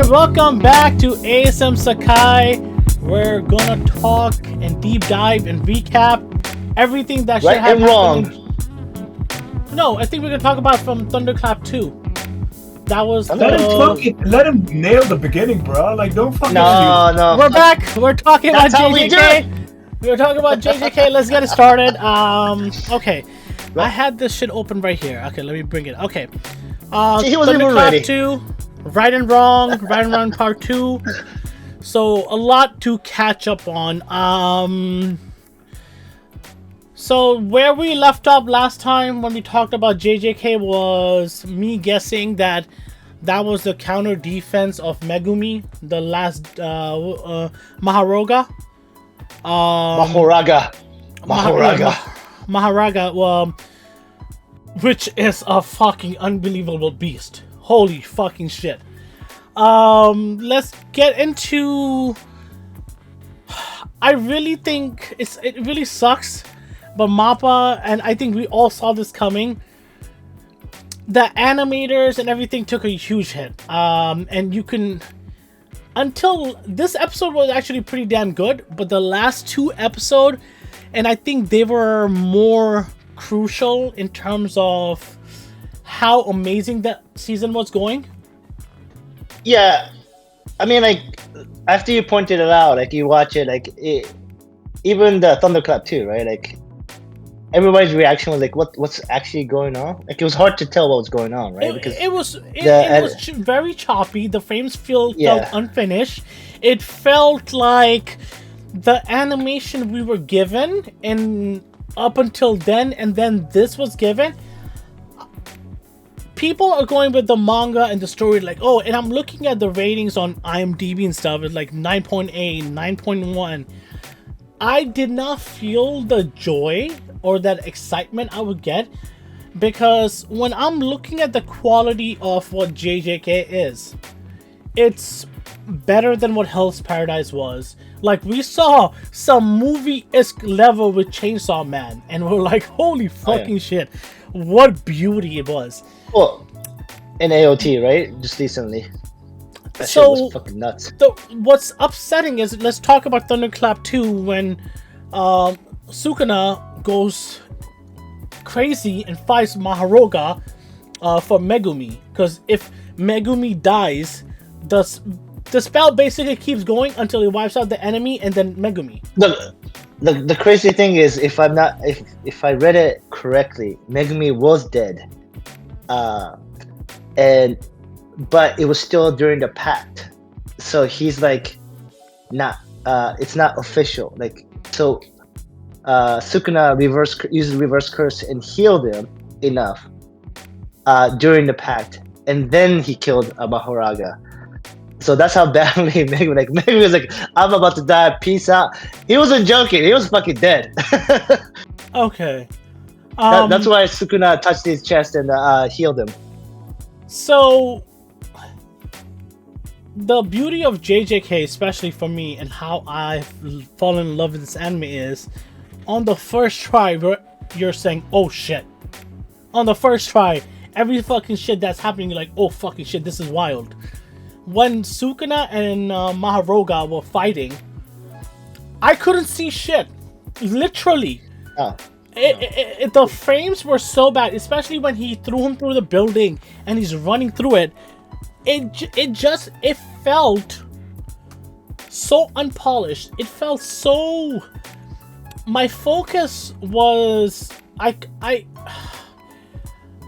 welcome back to ASM Sekai. We're gonna talk and deep dive and recap everything that should have happened. No, I think we're gonna talk about from Thunderclap 2. That was let him nail the beginning, bro. Like, don't fucking. No. We're back. We're talking about JJK. We're talking about JJK. Let's get it started. Okay. I had this shit open right here. Okay, let me bring it. Okay. He wasn't even ready. 2, Right and Wrong Part 2. So a lot to catch up on. So where we left off last time when we talked about JJK was me guessing that was the counter defense of Megumi, the last Maharaga. Maharaga, which is a fucking unbelievable beast. Holy fucking shit. Let's get into... I really think it really sucks, but MAPPA, and I think we all saw this coming, the animators and everything took a huge hit. And you can... Until this episode was actually pretty damn good, but the last 2 episodes, and I think they were more crucial in terms of how amazing that season was going. Yeah, I mean, like, after you pointed it out, like, you watch it, like, even the Thunderclap too, right? Like, everybody's reaction was like, what's actually going on? Like, it was hard to tell what was going on, right? Because it was very choppy. The frames felt unfinished. It felt like the animation we were given, and up until then, and then this was given. People are going with the manga and the story like, oh, and I'm looking at the ratings on IMDb and stuff. It's like 9.8, 9.1. I did not feel the joy or that excitement I would get, because when I'm looking at the quality of what JJK is, it's better than what Hell's Paradise was. Like, we saw some movie-esque level with Chainsaw Man, and we're like, holy fucking shit, what beauty it was. Well, in AOT, right? Just recently. That shit was fucking nuts. What's upsetting is, let's talk about Thunderclap 2 when Sukuna goes crazy and fights Maharaga for Megumi. Because if Megumi dies, the spell basically keeps going until it wipes out the enemy and then Megumi. The crazy thing is, if I read it correctly, Megumi was dead. But it was still during the pact, so he's like it's not official. Like, so Sukuna used reverse curse and healed him enough during the pact, and then he killed Maharaga. So that's how badly Megumi was like, I'm about to die, peace out. He wasn't joking, he was fucking dead. Okay. That's why Sukuna touched his chest and healed him. So, the beauty of JJK, especially for me, and how I've fallen in love with this anime is, on the first try, you're saying, oh shit. On the first try, every fucking shit that's happening, you're like, oh fucking shit, this is wild. When Sukuna and Maharaga were fighting, I couldn't see shit. Literally. Oh. The frames were so bad, especially when he threw him through the building and he's running through it. It felt so unpolished. It felt so... My focus was...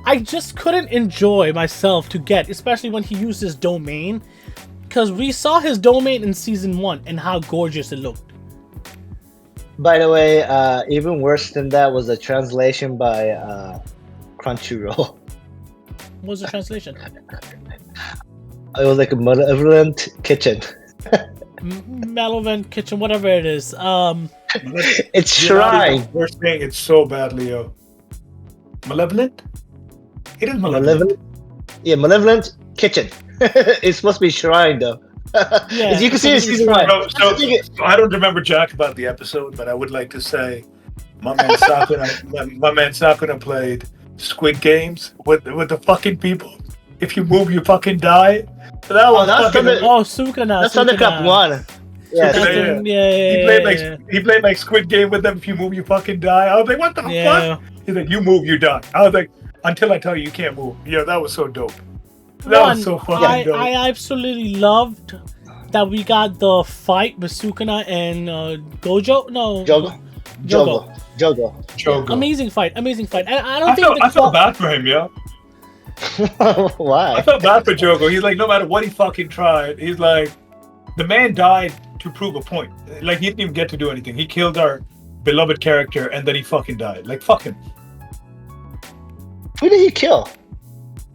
I just couldn't enjoy myself to get, especially when he used his domain. Because we saw his domain in season 1 and how gorgeous it looked. By the way, even worse than that was a translation by Crunchyroll. What was the translation? It was like a malevolent kitchen. Malevolent kitchen, whatever it is. It's shrine. Worst thing, it's so bad, Leo. Malevolent? It is malevolent. Yeah, malevolent kitchen. It's supposed to be shrine, though. Yeah, as you can see in season 1. So I don't remember jack about the episode, but I would like to say my man Sakuna played Squid Games with the fucking people if you move, you fucking die. That was fucking. Sukuna. That's Thunderclap 1. Yeah, He played like Squid Game with them. If you move, you fucking die. I was like, what the fuck? He's like, you move, you die. I was like, until I tell you can't move. Yeah, that was so dope. That was so fucking dope. I absolutely loved that we got the fight with Sukuna and Gojo. No, Jogo. Amazing fight. And I felt bad for him, yeah. Why? I felt bad for Jogo. He's like, no matter what he fucking tried, he's like, the man died to prove a point. Like, he didn't even get to do anything. He killed our beloved character, and then he fucking died. Like, fuck him. Who did he kill?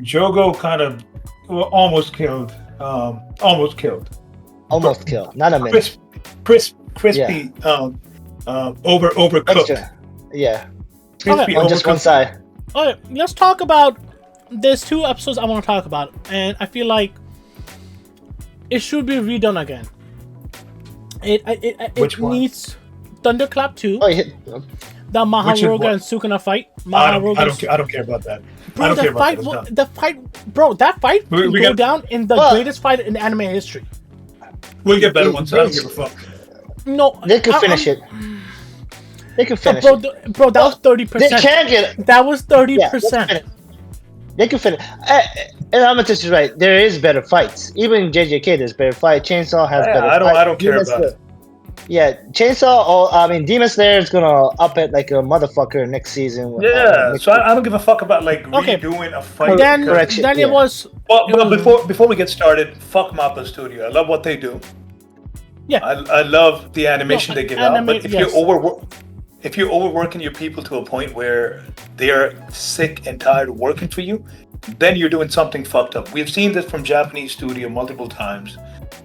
Jogo kind of almost killed. Almost killed. Nanami. Crispy. Overcooked. Yeah. Crispy on just one side. All right, let's talk about. There's 2 episodes I want to talk about, and I feel like it should be redone again. It needs Thunderclap 2. Oh, the Maharoga and Sukuna fight. I don't care about that. Bro, that fight will go down in the greatest fight in anime history. We'll get better ones. I don't give a fuck. No, they could finish it. They can finish it. Bro, that was 30%. They can get it. That was 30%. They can finish. And Amethyst is right. There is better fights. Even in JJK, there's better fight. Chainsaw has better fights. I don't care about it. Yeah, Chainsaw. Demon Slayer is gonna up it like a motherfucker next season. So I don't give a fuck about like redoing a fight. Then it was. But before we get started, fuck Mappa Studio. I love what they do. Yeah, I love the animation they give out. But if you're overworking your people to a point where they're sick and tired of working for you, then you're doing something fucked up. We've seen this from Japanese studio multiple times,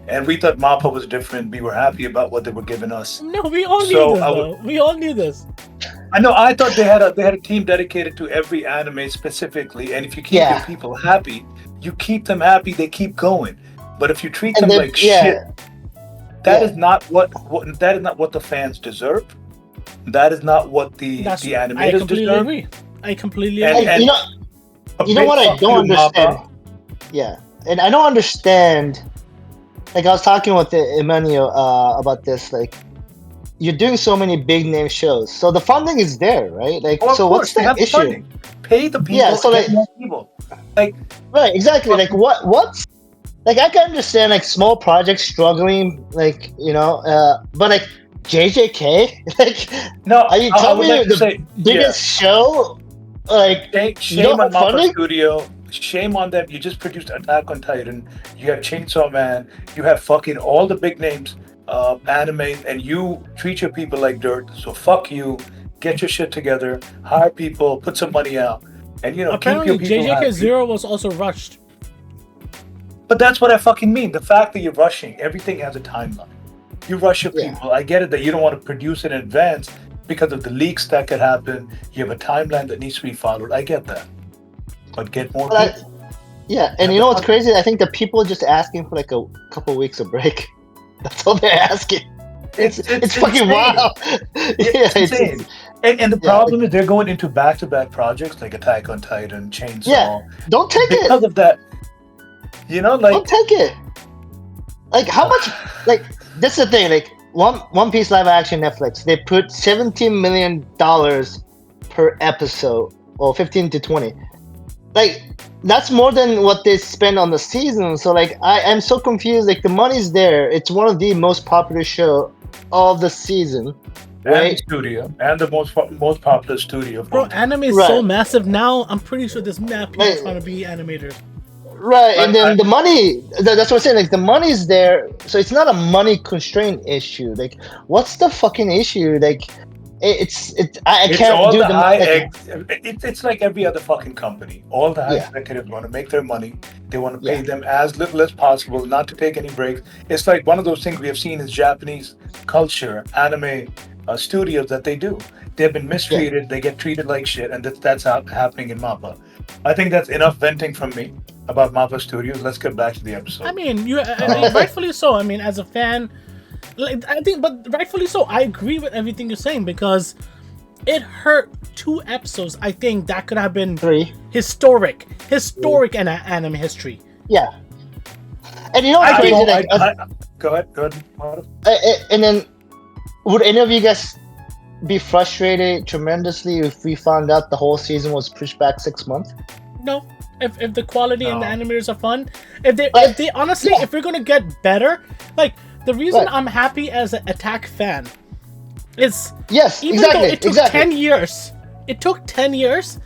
and we thought Mappa was different. We were happy about what they were giving us. No, we all knew this. We all knew this. I know. I thought they had a team dedicated to every anime specifically, and if you keep your people happy, you keep them happy. They keep going. But if you treat them like shit, that is not what the fans deserve. That is not what the animators deserve. I completely agree. And you know what I don't understand? Yeah, and I don't understand. Like, I was talking with Emmanuel about this. Like, you're doing so many big name shows, so the funding is there, right? Like, so what's the issue? Funding. Pay the people. Yeah, so like, more people. Like, right, exactly. Like, what's like, I can understand like small projects struggling, like, but like JJK, like, no, are you telling me the biggest show? Like, shame on Mappa Studio. Shame on them. You just produced Attack on Titan. You have Chainsaw Man. You have fucking all the big names, anime, and you treat your people like dirt. So fuck you. Get your shit together. Hire people. Put some money out. And apparently keep your people JJK happy. Zero was also rushed. But that's what I fucking mean. The fact that you're rushing, everything has a timeline. You rush your people. I get it that you don't want to produce in advance because of the leaks that could happen. You have a timeline that needs to be followed. I get that. But get more people. And you know what's crazy? I think the people are just asking for like a couple weeks of break. That's all they're asking. It's fucking wild. It's insane. And the problem is they're going into back-to-back projects like Attack on Titan, Chainsaw. Yeah, don't take it. Because of that. Don't take it. Like, how much? Like, that's the thing. Like, One Piece live action Netflix, they put $17 million per episode, or 15 to 20. Like, that's more than what they spend on the season. So, like, I'm so confused. Like, the money's there. It's one of the most popular show of the season. Right? And the studio, and the most popular studio. Bro, anime is so massive now. I'm pretty sure there's mad people trying to be animators. Right, and then the money, that's what I'm saying, like, the money's there, so it's not a money constraint issue. Like, what's the fucking issue? Like, I can't do the it's like every other fucking company. All the high executives want to make their money. They want to pay them as little as possible, not to take any breaks. It's like one of those things we have seen in Japanese culture, anime studios, that they do. They've been mistreated, they get treated like shit, and that's happening in Mappa. I think that's enough venting from me about Mappa Studios. Let's get back to the episode. I mean, rightfully so. I mean, as a fan, like, I think, but rightfully so. I agree with everything you're saying because it hurt 2 episodes. I think that could have been 3. historic in anime history. Yeah. And you know what's crazy? Go ahead. And then, would any of you guys be frustrated tremendously if we found out the whole season was pushed back 6 months? No. If the quality and the animators are fun, if they honestly, if we're gonna get better, like the reason I'm happy as an Attack fan is even though it took 10 years,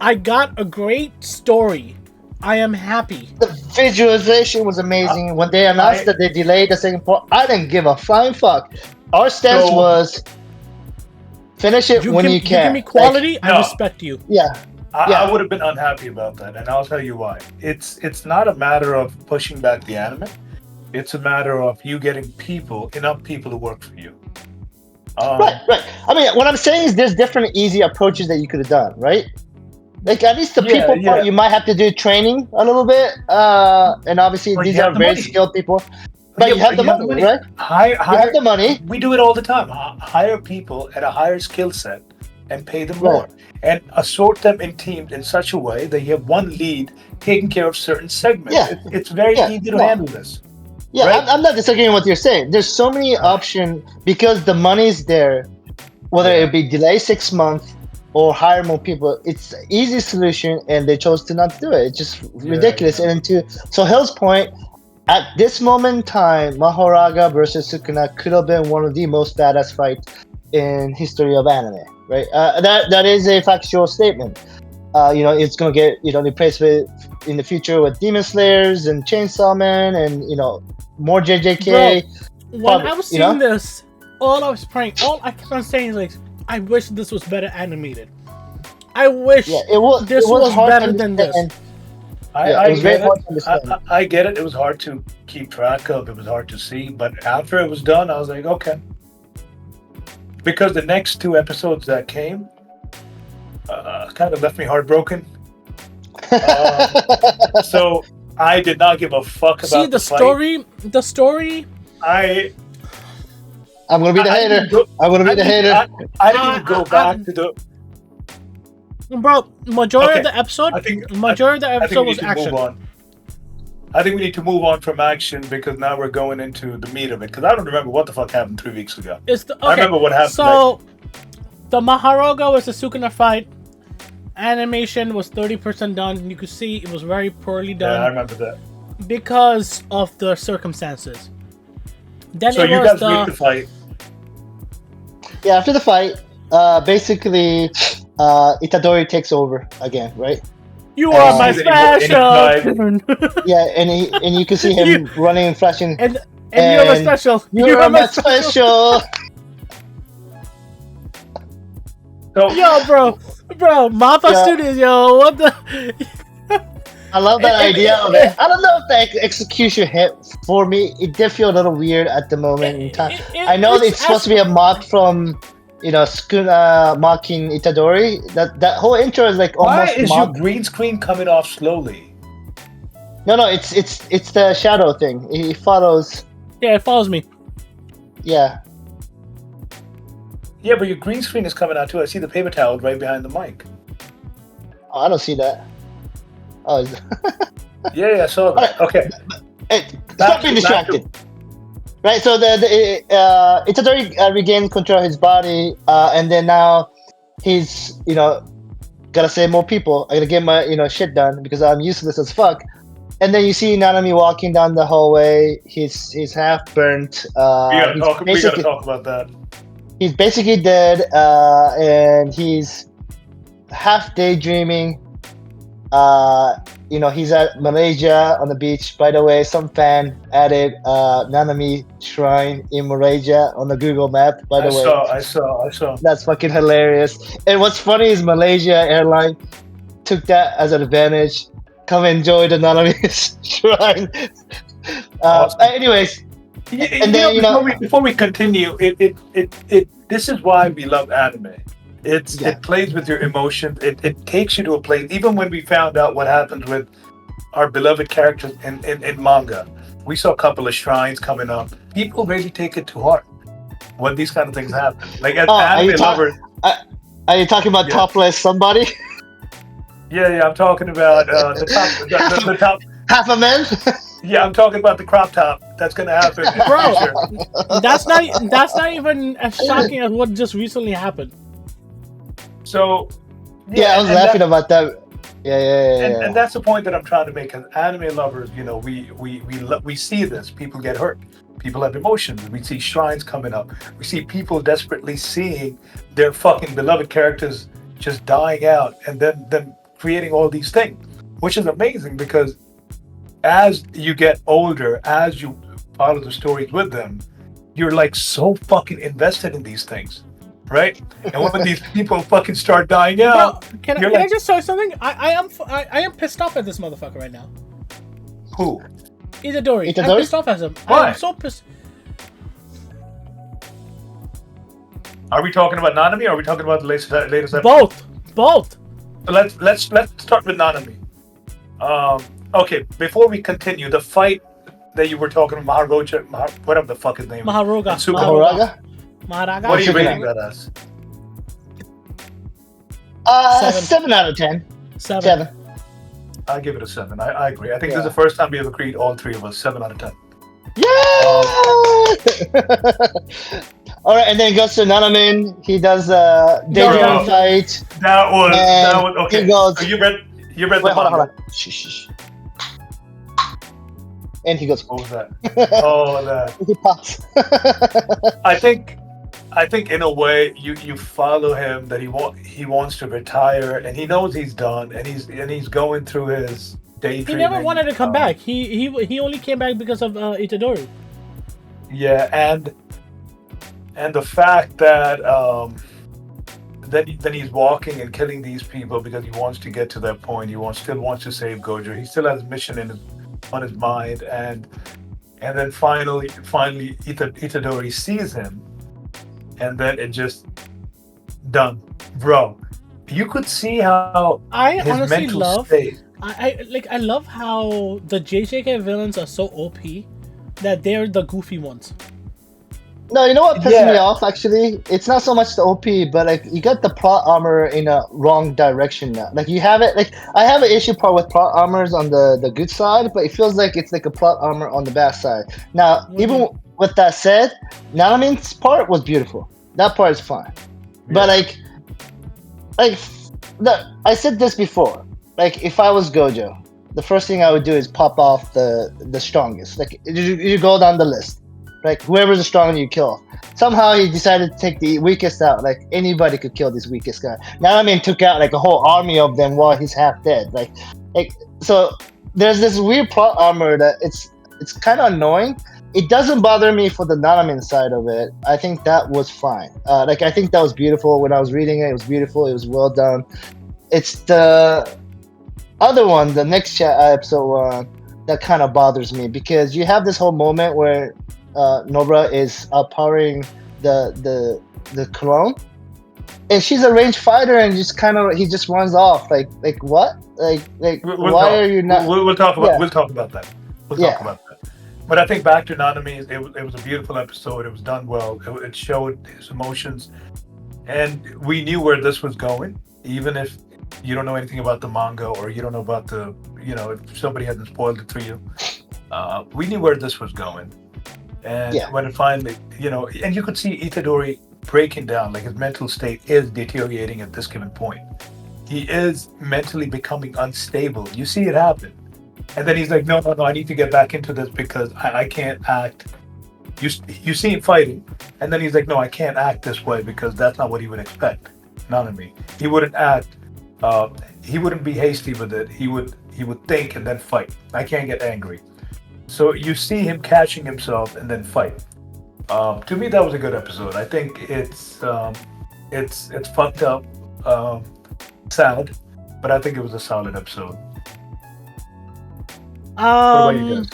I got a great story. I am happy. The visualization was amazing. When they announced that they delayed the second part, I didn't give a flying fuck. Our stance was finish it when you can. You give me quality, I respect you. Yeah. I would have been unhappy about that, and I'll tell you why. It's not a matter of pushing back the anime. It's a matter of you getting enough people to work for you. Right. I mean, what I'm saying is there's different easy approaches that you could have done, right? Like at least the people part, you might have to do training a little bit, and obviously these are very skilled people. But you have the money, right? You have the money. We do it all the time. Hire people at a higher skill set and pay them more, and assort them in teams in such a way that you have one lead taking care of certain segments. Yeah. It's very easy to handle this. Yeah, right? I'm not disagreeing with what you're saying. There's so many options because the money's there. Whether it be delay 6 months or hire more people, it's an easy solution, and they chose to not do it. It's just ridiculous. And so Hill's point, at this moment in time, Mahoraga versus Sukuna could have been one of the most badass fights in history of anime, right? That is a factual statement. It's gonna get replaced with in the future with Demon Slayers and Chainsaw Man and more JJK. Bro, when I was seeing this, all I kept on saying is like, I wish this was better animated. I wish this was better than this. I get it. It was hard to keep track of. It was hard to see. But after it was done, I was like, okay. Because the next 2 episodes that came kind of left me heartbroken. So I did not give a fuck about the story. The story. I'm gonna be the hater. I'm gonna be the hater. I didn't even go back to the. Bro, majority of the episode was action. I think we need to move on from action because now we're going into the meat of it. Because I don't remember what the fuck happened 3 weeks ago. I remember what happened. So, the Mahoraga was a Sukuna fight. Animation was 30% done. You could see it was very poorly done. Yeah, I remember that. Because of the circumstances. Then so you guys beat the fight. Yeah, after the fight, basically, Itadori takes over again, right? You are my special. Yeah, and you can see him running and flashing. And you're my special. You are my special. So, yo, bro, Mappa Studios, yo, what the? I love that idea of it. I don't know if the execution hit for me. It did feel a little weird at the moment in time. I know it's supposed to be a mock from, Sukuna mocking Itadori. That whole intro is like almost. Why is your green screen coming off slowly? No, it's the shadow thing. It follows. Yeah, it follows me. Yeah. Yeah, but your green screen is coming out too. I see the paper towel right behind the mic. Oh, I don't see that. Oh. Yeah, I saw that. Right. Okay. Hey, stop being distracted. Right, so the Itadori regained control of his body, and then now he's gotta save more people. I gotta get my shit done because I'm useless as fuck. And then you see Nanami walking down the hallway. He's half burnt. We gotta talk about that. He's basically dead, and he's half daydreaming. He's at Malaysia on the beach. By the way, some fan added Nanami Shrine in Malaysia on the Google map. By the way, I saw. That's fucking hilarious. And what's funny is Malaysia airline took that as an advantage. Come enjoy the Nanami Shrine. Awesome. Anyways. And then before we continue, this is why we love anime. It plays with your emotions. It takes you to a place. Even when we found out what happened with our beloved characters in manga, we saw a couple of shrines coming up. People really take it to heart when these kind of things happen. Like as anime lovers, Are you talking about Yeah. topless somebody? Yeah, I'm talking about the top, the top. Half a man? Yeah, I'm talking about the crop top. That's gonna happen in the Bro, future. that's not even as shocking as what just recently happened. So, Yeah, I was laughing about that. Yeah. And that's the point that I'm trying to make. As anime lovers, we see this. People get hurt. People have emotions. We see shrines coming up. We see people desperately seeing their fucking beloved characters just dying out, and then them creating all these things, which is amazing because as you get older, as you follow the stories with them, you're like so fucking invested in these things, right? And when these people fucking start dying out, Bro, can you're I like, just tell you something? I am pissed off at this motherfucker right now. who? Itadori. I'm Itadori? pissed off at him. Why? I'm so pissed. Are we talking about Nanami or are we talking about the latest episode? Both. Let's start with Nanami. Okay, before we continue, the fight that you were talking about, whatever the fuck his name is. Maharoga. And Super- Mahoraga? Maharaga. What are you Sukuna. rating that as? 7. 7 out of 10. 7. I give it a 7. I agree. I think this is Yeah. the first time we have agreed, all three of us, 7 out of 10. Yeah! Alright, and then it goes to Nanamin. He does daydream No. fight. That was okay. He goes, So you read wait, the hold on. manga. Shh. And he goes, What was that? Oh, that. he pops. I think in a way you follow him that he wants to retire and he knows he's done and he's going through his daydreaming. He never wanted to come back. He only came back because of Itadori. Yeah, and the fact that then he's walking and killing these people because he wants to get to that point. He still wants to save Gojo. He still has a mission on his mind, and then finally Itadori sees him, and then it just done, bro. You could see how I his honestly mental love. state. I love how the JJK villains are so OP that they're the goofy ones. No, you know what pisses Yeah. me off actually? It's not so much the OP, but like you got the plot armor in a wrong direction now. Like you have it like I have an issue part with plot armors on the good side, but it feels like it's like a plot armor on the bad side. Now, even with that said, Nanamin's part was beautiful. That part is fine. But like I said this before. Like if I was Gojo, the first thing I would do is pop off the strongest. Like you go down the list. Like whoever's the strongest you kill. Somehow he decided to take the weakest out. Like anybody could kill this weakest guy. Nanamin took out like a whole army of them while he's half dead. Like so there's this weird plot armor that it's kind of annoying. It doesn't bother me for the Nanamin side of it. I think that was fine. Like I think that was beautiful. When I was reading it, it was beautiful. It was well done. It's the other one, the next episode one, that kind of bothers me because you have this whole moment where Nobara is outpowering the clone, and she's a ranged fighter, and he just runs off. Like what? Why are you not? We'll talk about Yeah. we'll talk about that. Yeah. Talk about that. But I think back to Nanami, it was a beautiful episode. It was done well. It showed his emotions, and we knew where this was going, even if you don't know anything about the manga or you don't know about if somebody hasn't spoiled it for you. We knew where this was going. And when it finally, and you could see Itadori breaking down, like his mental state is deteriorating at this given point. He is mentally becoming unstable. You see it happen. And then he's like, no, I need to get back into this because I can't act. You see him fighting, and then he's like, no, I can't act this way because that's not what he would expect. Not in me. He wouldn't act. He wouldn't be hasty with it. He would think and then fight. I can't get angry. So you see him catching himself and then fight. To me, that was a good episode. I think it's fucked up, sad, but I think it was a solid episode. What about you guys?